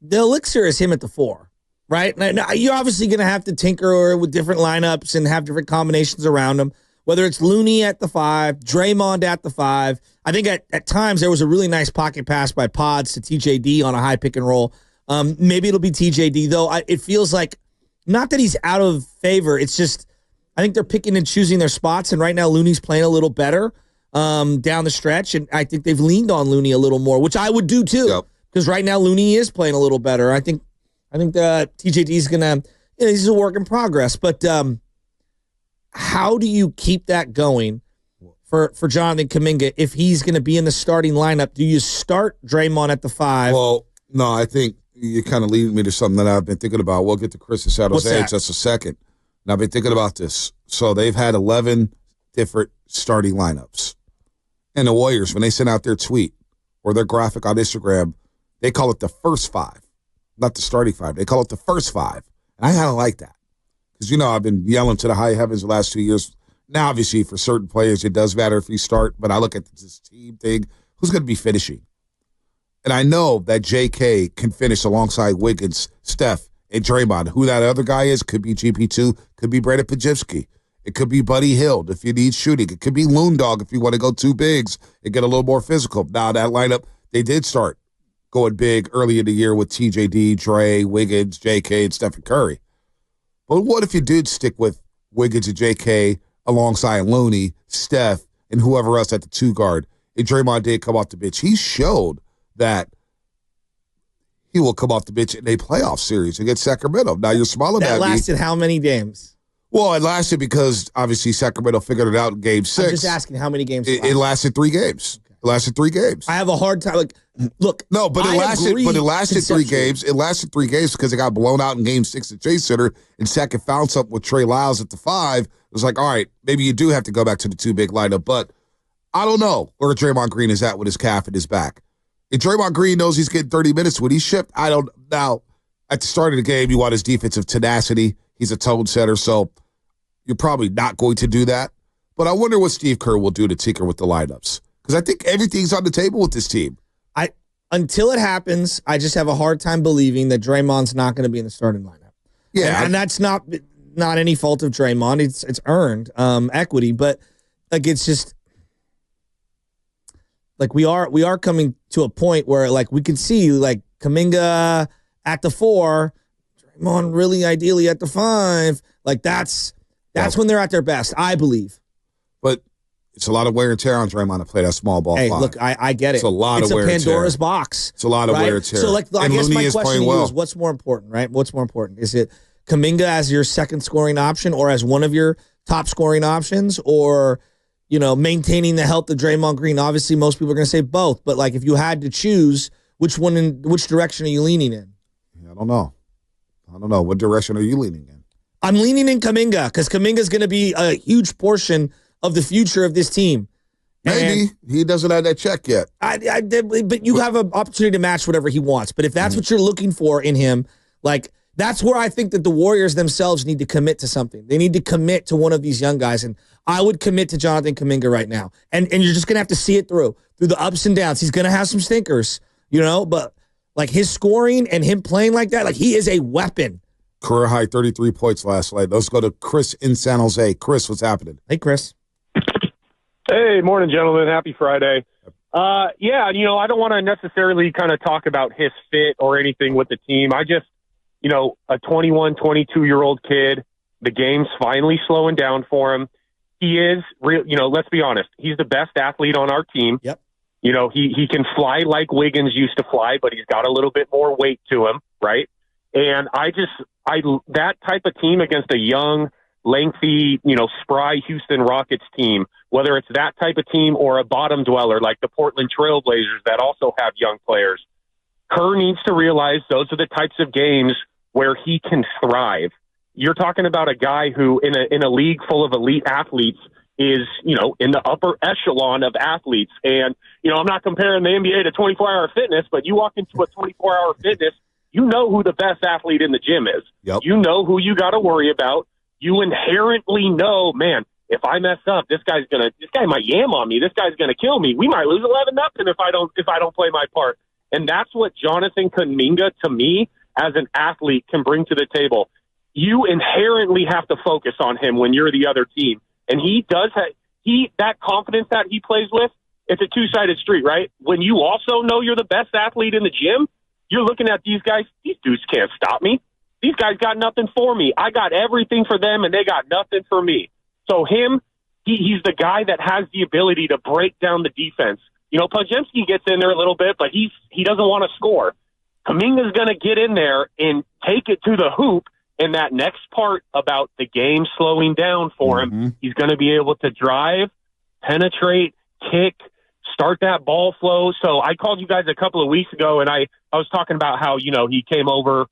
Speaker 2: the elixir is him at the 4, right? Now, you're obviously going to have to tinker with different lineups and have different combinations around him, whether it's Looney at the 5, Draymond at the 5. I think at times there was a really nice pocket pass by Pods to TJD on a high pick and roll. Maybe it'll be TJD, though. It feels like, not that he's out of favor, it's just I think they're picking and choosing their spots, and right now Looney's playing a little better down the stretch, and I think they've leaned on Looney a little more, which I would do too, because right now Looney is playing a little better. I think TJD's gonna, he's a work in progress, but how do you keep that going for Jonathan Kuminga if he's going to be in the starting lineup? Do you start Draymond at the 5?
Speaker 1: Well, no, I think you're kind of leading me to something that I've been thinking about. We'll get to Chris and Shadow's age just a second. And I've been thinking about this. So they've had 11 different starting lineups. And the Warriors, when they send out their tweet or their graphic on Instagram, they call it the first 5, not the starting 5. They call it the first 5. And I kind of like that. Because, I've been yelling to the high heavens the last 2 years. Now, obviously, for certain players, it does matter if you start. But I look at this team thing. Who's going to be finishing? And I know that JK can finish alongside Wiggins, Steph, and Draymond. Who that other guy is could be GP2, could be Brandon Pajewski. It could be Buddy Hield if you need shooting. It could be Loon Dog if you want to go 2 bigs and get a little more physical. Now, that lineup, they did start going big early in the year with TJD, Dre, Wiggins, JK, and Stephen Curry. But what if you did stick with Wiggins and JK alongside Looney, Steph, and whoever else at the 2 guard? And Draymond did come off the bench. He showed that he will come off the bench in a playoff series against Sacramento. Now, you're smiling at me.
Speaker 2: That lasted how many games?
Speaker 1: Well, it lasted because, obviously, Sacramento figured it out in Game 6.
Speaker 2: I'm just asking how many games
Speaker 1: it lasted 3 games. Okay. It lasted 3 games.
Speaker 2: I have a hard time. Look.
Speaker 1: No, but it lasted 3 games. It lasted 3 games because it got blown out in Game 6 at Chase Center, and Sac had found something with Trey Lyles at the 5. It was like, all right, maybe you do have to go back to the 2 big lineup, but I don't know where Draymond Green is at with his calf and his back. If Draymond Green knows he's getting 30 minutes when he's shipped, I don't. Now, at the start of the game, you want his defensive tenacity. He's a tone setter, so you're probably not going to do that. But I wonder what Steve Kerr will do to tinker with the lineups, because I think everything's on the table with this team.
Speaker 2: Until it happens, I just have a hard time believing that Draymond's not going to be in the starting lineup.
Speaker 1: Yeah,
Speaker 2: and that's not any fault of Draymond. It's earned equity, but Like, it's just like we are coming to a point where like we can see like Kuminga at the 4, Draymond really ideally at the 5. Like that's when they're at their best, I believe.
Speaker 1: But it's a lot of wear and tear on Draymond to play that small ball.
Speaker 2: Hey,
Speaker 1: 5.
Speaker 2: look, I get it.
Speaker 1: It's a lot of wear and tear.
Speaker 2: It's a Pandora's box.
Speaker 1: It's a lot of wear and tear.
Speaker 2: So, like, I guess
Speaker 1: Looney
Speaker 2: my
Speaker 1: is
Speaker 2: question to
Speaker 1: playing
Speaker 2: you
Speaker 1: well.
Speaker 2: is, what's more important, right? What's more important? Is it Kuminga as your second scoring option, or as one of your top scoring options, or maintaining the health of Draymond Green? Obviously, most people are going to say both, but like, if you had to choose, which direction are you leaning in?
Speaker 1: I don't know. What direction are you leaning in?
Speaker 2: I'm leaning in Kuminga because Kuminga is going to be a huge portion of the future of this team.
Speaker 1: Maybe he doesn't have that check yet.
Speaker 2: But you have an opportunity to match whatever he wants. But if that's what you're looking for in him, like, that's where I think that the Warriors themselves need to commit to something. They need to commit to one of these young guys, and I would commit to Jonathan Kuminga right now. And you're just going to have to see it through the ups and downs. He's going to have some stinkers, but like his scoring and him playing like that, like he is a weapon.
Speaker 1: Career high 33 points last night. Let's go to Chris in San Jose. Chris, what's happening?
Speaker 2: Hey, Chris.
Speaker 7: Hey, morning, gentlemen. Happy Friday. I don't want to necessarily kind of talk about his fit or anything with the team. I just, a 21, 22-year-old kid, the game's finally slowing down for him. He is real, let's be honest. He's the best athlete on our team.
Speaker 2: Yep.
Speaker 7: He can fly like Wiggins used to fly, but he's got a little bit more weight to him, right? And that type of team against a young, lengthy, spry Houston Rockets team, whether it's that type of team or a bottom dweller like the Portland Trail Blazers that also have young players, Kerr needs to realize those are the types of games where he can thrive. You're talking about a guy who in a league full of elite athletes is, in the upper echelon of athletes. And, I'm not comparing the NBA to 24-hour fitness, but you walk into a 24-hour fitness, you know who the best athlete in the gym is. Yep. You know who you got to worry about. You inherently know, man, if I mess up, this guy might yam on me. This guy's going to kill me. We might lose 11-0 if I don't play my part. And that's what Jonathan Kuminga, to me, as an athlete, can bring to the table. You inherently have to focus on him when you're the other team. And he does that confidence that he plays with, it's a two-sided street, right? When you also know you're the best athlete in the gym, you're looking at these guys, these dudes can't stop me. These guys got nothing for me. I got everything for them, and they got nothing for me. So he's the guy that has the ability to break down the defense. Podziemski gets in there a little bit, but he doesn't want to score. Kuminga's going to get in there and take it to the hoop, and that next part about the game slowing down for him, he's going to be able to drive, penetrate, kick, start that ball flow. So I called you guys a couple of weeks ago, and I was talking about how, he came over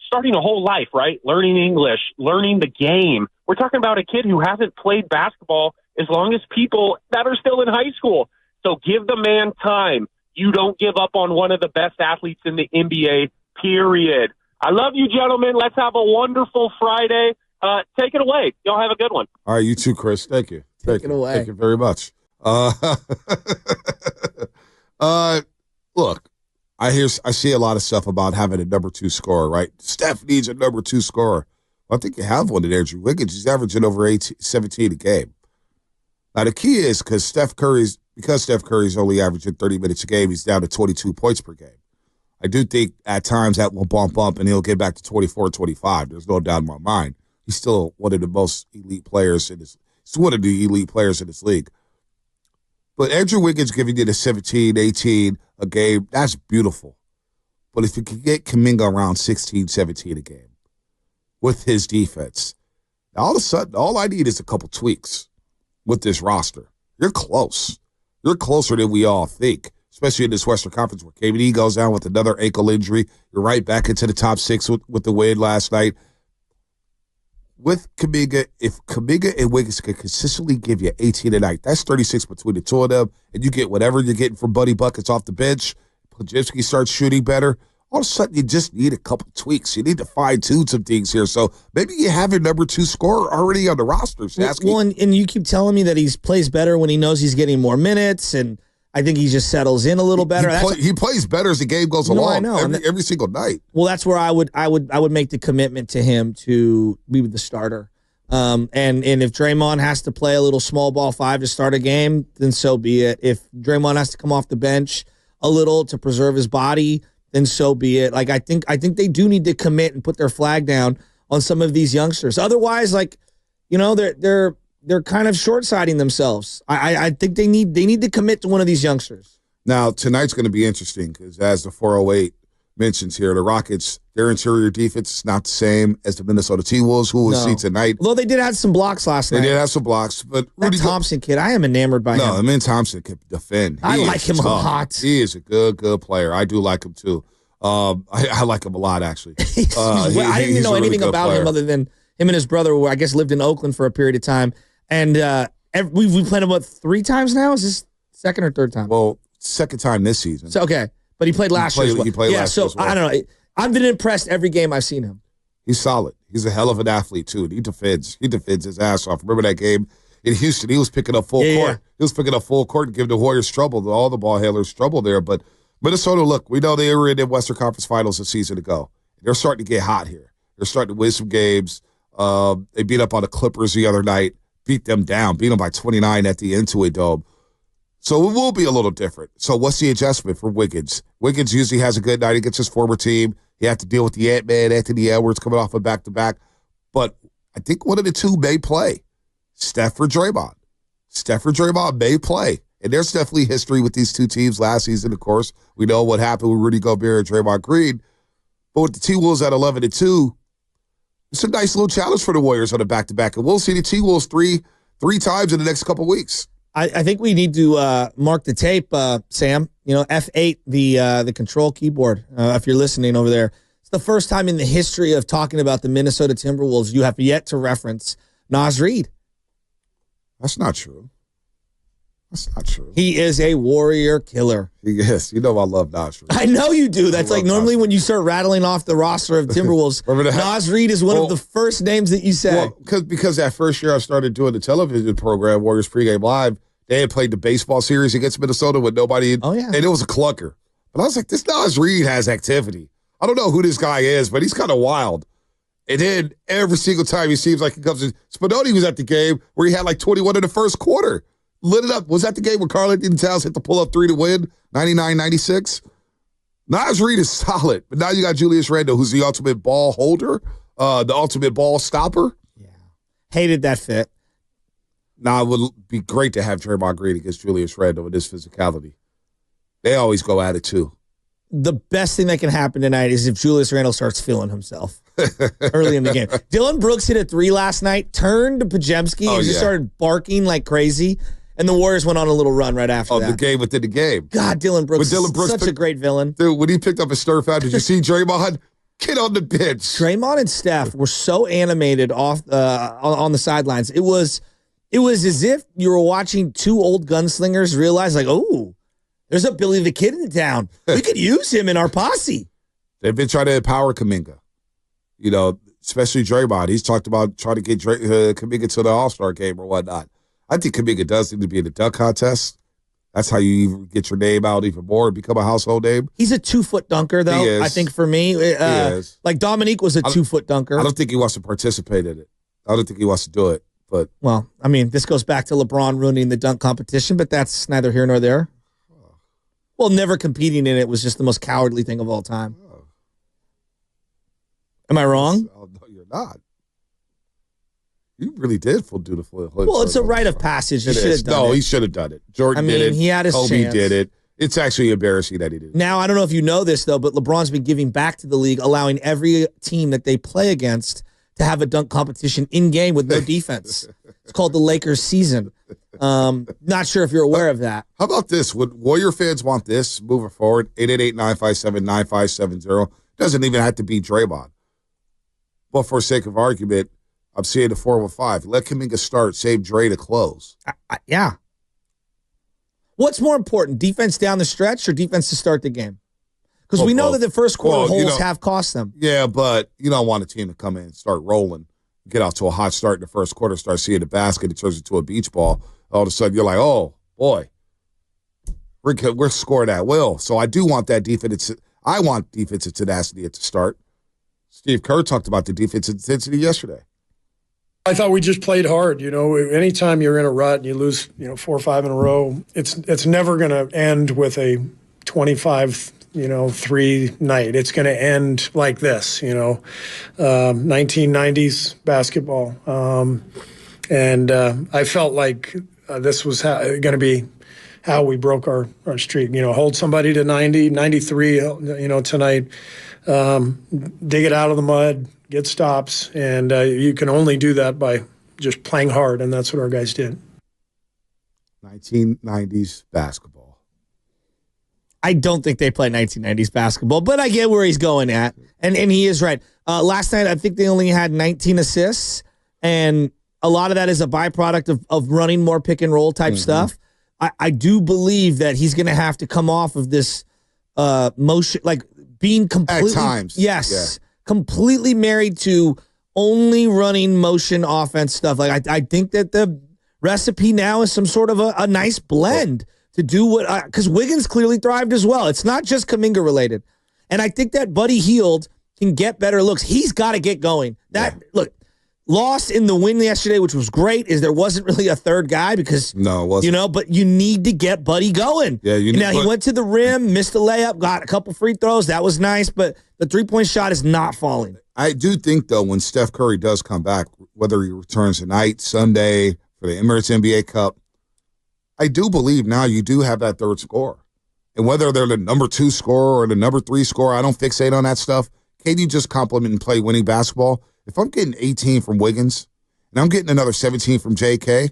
Speaker 7: starting a whole life, right? Learning English, learning the game. We're talking about a kid who hasn't played basketball as long as people that are still in high school. So give the man time. You don't give up on one of the best athletes in the NBA, period. I love you, gentlemen. Let's have a wonderful Friday. Take it away. Y'all have a good one.
Speaker 1: All right, you too, Chris. Thank you.
Speaker 2: Take it away.
Speaker 1: Thank you very much. Look, I see a lot of stuff about having a number 2 scorer, right? Steph needs a number 2 scorer. Well, I think you have one in Andrew Wiggins. He's averaging over 17 a game. Now, the key is because Steph Curry's only averaging 30 minutes a game, he's down to 22 points per game. I do think at times that will bump up and he'll get back to 24, 25. There's no doubt in my mind. He's still one of the most elite players in this. He's one of the elite players in this league. But Andrew Wiggins giving you the 17, 18 a game, that's beautiful. But if you can get Kuminga around 16, 17 a game with his defense, all of a sudden, all I need is a couple tweaks with this roster. You're close. You're closer than we all think, especially in this Western Conference where KD goes down with another ankle injury. You're right back into the top 6 with the win last night. With Kuminga, if Kuminga and Wiggins can consistently give you 18 a night, that's 36 between the two of them, and you get whatever you're getting from Buddy Buckets off the bench, Podziemski starts shooting better, all of a sudden you just need a couple tweaks. You need to fine-tune some things here. So maybe you have your number 2 scorer already on the roster, Shasky.
Speaker 2: Well, and you keep telling me that he plays better when he knows he's getting more minutes, and I think he just settles in a little better.
Speaker 1: He plays better as the game goes along.
Speaker 2: I know.
Speaker 1: Every single night.
Speaker 2: Well, that's where I would make the commitment to him to be the starter. And if Draymond has to play a little small ball 5 to start a game, then so be it. If Draymond has to come off the bench a little to preserve his body, then so be it. Like I think they do need to commit and put their flag down on some of these youngsters. Otherwise, they're kind of short-sighting themselves. I think they need to commit to one of these youngsters.
Speaker 1: Now, tonight's going to be interesting because as the 408 mentions here, the Rockets, their interior defense is not the same as the Minnesota T-Wolves, who we'll see tonight.
Speaker 2: Although they did have some blocks last night.
Speaker 1: They did have some blocks. But Rudy
Speaker 2: Thompson kid, I am enamored by him.
Speaker 1: No, I mean Thompson can defend.
Speaker 2: I like him a lot.
Speaker 1: He is a good player. I do like him too. I like him a lot, actually.
Speaker 2: I didn't even know anything about him other than him and his brother, who I guess lived in Oakland for a period of time. And we've played him, 3 times now? Is this second or third time?
Speaker 1: Well, second time this season.
Speaker 2: So, okay. But he played last year as well.
Speaker 1: He played last year as well.
Speaker 2: I don't know. I've been impressed every game I've seen him.
Speaker 1: He's solid. He's a hell of an athlete, too. And he defends his ass off. Remember that game in Houston? He was picking up full court. Yeah. He was picking up full court and giving the Warriors trouble. All the ball handlers trouble there. But Minnesota, look, we know they were in the Western Conference Finals a season ago. They're starting to get hot here. They're starting to win some games. They beat up on the Clippers the other night, beat them down, beat them by 29 at the Intuit Dome. So it will be a little different. So what's the adjustment for Wiggins? Wiggins usually has a good night against his former team. He had to deal with the Ant-Man, Anthony Edwards, coming off a back-to-back. But I think one of the two may play. Steph or Draymond. Steph or Draymond may play. And there's definitely history with these two teams last season, of course. We know what happened with Rudy Gobert and Draymond Green. But with the T-Wolves at 11-2, it's a nice little challenge for the Warriors on a back-to-back. And we'll see the T-Wolves three times in the next couple weeks.
Speaker 2: I think we need to mark the tape, Sam. F8, the control keyboard, if you're listening over there. It's the first time in the history of talking about the Minnesota Timberwolves you have yet to reference Naz Reid.
Speaker 1: That's not true. That's not true.
Speaker 2: He is a warrior killer.
Speaker 1: Yes, I love Naz Reid.
Speaker 2: I know you do. That's like normally when you start rattling off the roster of Timberwolves, Naz Reid is one of the first names that you say.
Speaker 1: Well, because that first year I started doing the television program, Warriors Pregame Live, they had played the baseball series against Minnesota with nobody.
Speaker 2: Oh, yeah.
Speaker 1: And it was a clunker. But I was like, this Naz Reid has activity. I don't know who this guy is, but he's kind of wild. And then every single time he seems like he comes in. Spinoni was at the game where he had like 21 in the first quarter. Lit it up. Was that the game where Karl-Anthony Towns hit the pull-up 3 to win? 99-96? Naz Reid is solid. But now you got Julius Randle, who's the ultimate ball holder, the ultimate ball stopper.
Speaker 2: Yeah. Hated that fit.
Speaker 1: Now, it would be great to have Draymond Green against Julius Randle with his physicality. They always go at it, too.
Speaker 2: The best thing that can happen tonight is if Julius Randle starts feeling himself early in the game. Dylan Brooks hit a 3 last night, turned to Pajemski, and just started barking like crazy, and the Warriors went on a little run right after that.
Speaker 1: The game within the game.
Speaker 2: God, Dylan Brooks is such a great villain.
Speaker 1: Dude, when he picked up his stir foul, did you see Draymond? Get on the bench.
Speaker 2: Draymond and Steph were so animated off on the sidelines. It was as if you were watching 2 old gunslingers realize, like, oh, there's a Billy the Kid in town. We could use him in our posse.
Speaker 1: They've been trying to empower Kuminga. Especially Draymond. He's talked about trying to get Kuminga to the All-Star game or whatnot. I think Kuminga does need to be in the dunk contest. That's how you even get your name out even more and become a household name.
Speaker 2: He's a 2-foot dunker, though.
Speaker 1: He is.
Speaker 2: I think for me,
Speaker 1: he is.
Speaker 2: Like Dominique was a 2-foot dunker.
Speaker 1: I don't think he wants to participate in it. I don't think he wants to do it. But
Speaker 2: this goes back to LeBron ruining the dunk competition, but that's neither here nor there. Well, never competing in it was just the most cowardly thing of all time. Am I wrong?
Speaker 1: Oh, no, you're not. You really did do the flip.
Speaker 2: Well, it's a rite of passage. He should have done it.
Speaker 1: No, he should have done it. Jordan did it.
Speaker 2: He had his
Speaker 1: Kobe
Speaker 2: chance.
Speaker 1: did it. It's actually embarrassing that he did it.
Speaker 2: Now, I don't know if you know this, though, but LeBron's been giving back to the league, allowing every team that they play against to have a dunk competition in-game with no defense. It's called the Lakers season. Not sure if you're aware of that.
Speaker 1: How about this? Would Warrior fans want this moving forward? 888-957-9570. Doesn't even have to be Draymond. But for sake of argument, I'm seeing the 415. Let Kuminga start. Save Dre to close.
Speaker 2: Yeah. What's more important, defense down the stretch or defense to start the game? Because we know that the first quarter holes have cost them.
Speaker 1: Yeah, but you don't want a team to come in and start rolling, get out to a hot start in the first quarter, start seeing the basket, it turns into a beach ball. All of a sudden, you're like, oh, boy, we're scoring at will. So I do want that defense. I want defensive tenacity at the start. Steve Kerr talked about the defensive intensity yesterday.
Speaker 6: I thought we just played hard. Anytime you're in a rut and you lose, 4 or 5 in a row, it's never going to end with a 25, 3 night. It's going to end like this, 1990s basketball. And I felt like this was going to be how we broke our streak. Hold somebody to 90, 93, tonight, dig it out of the mud, get stops, and you can only do that by just playing hard, and that's what our guys did.
Speaker 1: 1990s basketball.
Speaker 2: I don't think they play 1990s basketball, but I get where he's going at, and he is right. Last night, I think they only had 19 assists, and a lot of that is a byproduct of running more pick-and-roll type stuff. I do believe that he's going to have to come off of this motion, like being completely –
Speaker 1: at times.
Speaker 2: Yes.
Speaker 1: Yeah.
Speaker 2: Completely married to only running motion offense stuff. Like I think that the recipe now is some sort of a nice blend to do what because Wiggins clearly thrived as well. It's not just Kuminga related, and I think that Buddy Hield can get better looks. He's got to get going. Look, lost in the win yesterday, which was great, is there wasn't really a third guy because
Speaker 1: no, it wasn't.
Speaker 2: But you need to get Buddy going.
Speaker 1: Yeah, he
Speaker 2: went to the rim, missed a layup, got a couple free throws. That was nice, but the 3-point shot is not falling.
Speaker 1: I do think, though, when Steph Curry does come back, whether he returns tonight, Sunday, for the Emirates NBA Cup, I do believe now you do have that third scorer. And whether they're the number 2 scorer or the number 3 scorer, I don't fixate on that stuff. Can you just compliment and play winning basketball? If I'm getting 18 from Wiggins and I'm getting another 17 from JK,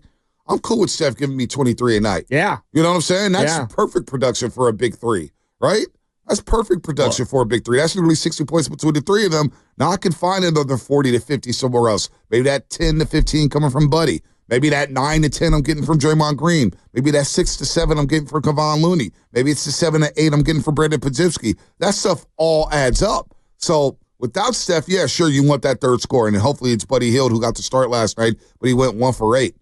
Speaker 1: I'm cool with Steph giving me 23 a night.
Speaker 2: Yeah.
Speaker 1: You know what I'm saying? That's perfect production for a big 3, right? That's perfect production for a big 3. That's literally 60 points between the 3 of them. Now I can find another 40 to 50 somewhere else. Maybe that 10 to 15 coming from Buddy. Maybe that 9 to 10 I'm getting from Draymond Green. Maybe that 6 to 7 I'm getting from Kevon Looney. Maybe it's the 7 to 8 I'm getting from Brandon Podziemski. That stuff all adds up. So without Steph, yeah, sure, you want that third scorer, and hopefully it's Buddy Hield who got to start last night, but he went 1 for 8.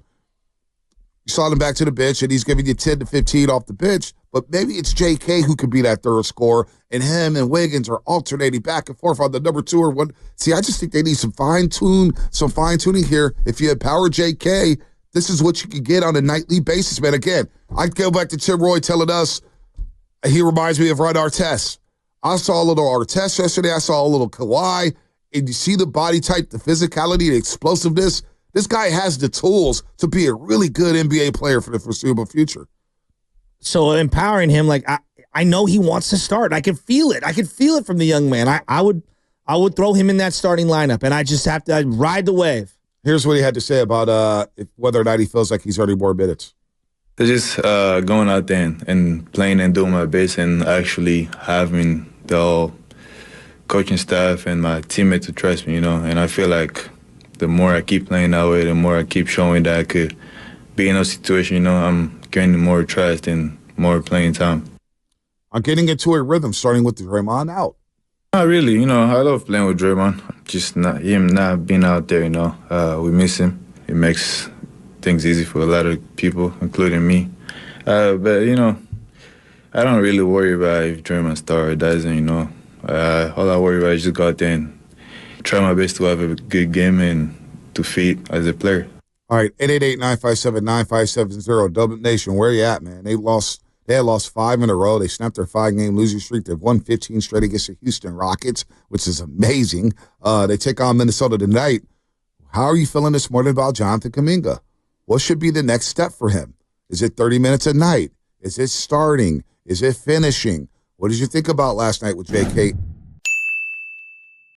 Speaker 1: You saw him back to the bench, and he's giving you 10 to 15 off the bench, but maybe it's JK who could be that third scorer, and him and Wiggins are alternating back and forth on the number 2 or 1. See, I just think they need some fine-tuning here. If you empower JK, this is what you can get on a nightly basis, man. Again, I go back to Tim Roy telling us, he reminds me of Ron Artest. I saw a little Artest yesterday. I saw a little Kawhi. And you see the body type, the physicality, the explosiveness. This guy has the tools to be a really good NBA player for the foreseeable future.
Speaker 2: So empowering him, like I know he wants to start. I can feel it. I can feel it from the young man. I would throw him in that starting lineup, and I just have to ride the wave.
Speaker 1: Here's what he had to say about whether or not he feels like he's earning more minutes.
Speaker 8: It's just going out there and playing and doing my best and actually having the whole coaching staff and my teammates to trust me, And I feel like the more I keep playing that way, the more I keep showing that I could be in a situation, I'm gaining more trust and more playing time.
Speaker 1: I'm getting into a rhythm, starting with Draymond out.
Speaker 8: Not really, I love playing with Draymond. Just him not being out there, we miss him. It makes things easy for a lot of people, including me. But, I don't really worry about if Draymond starts or doesn't, All I worry about is just go out there and try my best to have a good game and to fit as a player.
Speaker 1: All right, 888-957-9570. Double Nation, where you at, man? They had lost 5 in a row. They snapped their 5-game losing streak. They've won 15 straight against the Houston Rockets, which is amazing. They take on Minnesota tonight. How are you feeling this morning about Jonathan Kuminga? What should be the next step for him? Is it 30 minutes a night? Is it starting? Is it finishing? What did you think about last night with JK?